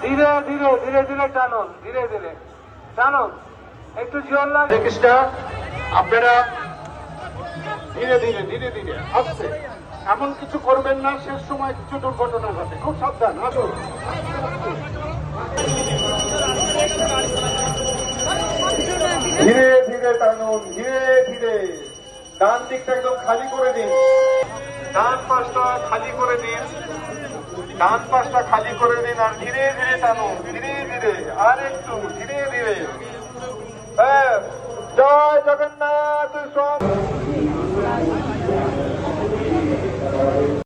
ধীরে ধীরে ধীরে ধীরে টানুন, ধীরে ধীরে টানুন, একটু জোর লাগে। আপনারা ধীরে ধীরে ধীরে ধীরে আসছে, এমন কিছু করবেন না শেষ সময় কিছু দুর্ঘটনা ঘটে, খুব সাবধান। আসুন, ধীরে ধীরে টানুন, ধীরে ধীরে। ডান দিকটা একদম খালি করে দিন, ডান পাশটা খালি করে দিন, ডান পাশটা খালি করে দিন, আর ধীরে ধীরে টানুন, ধীরে ধীরে, আর একটু ধীরে ধীরে। জয় জগন্নাথ।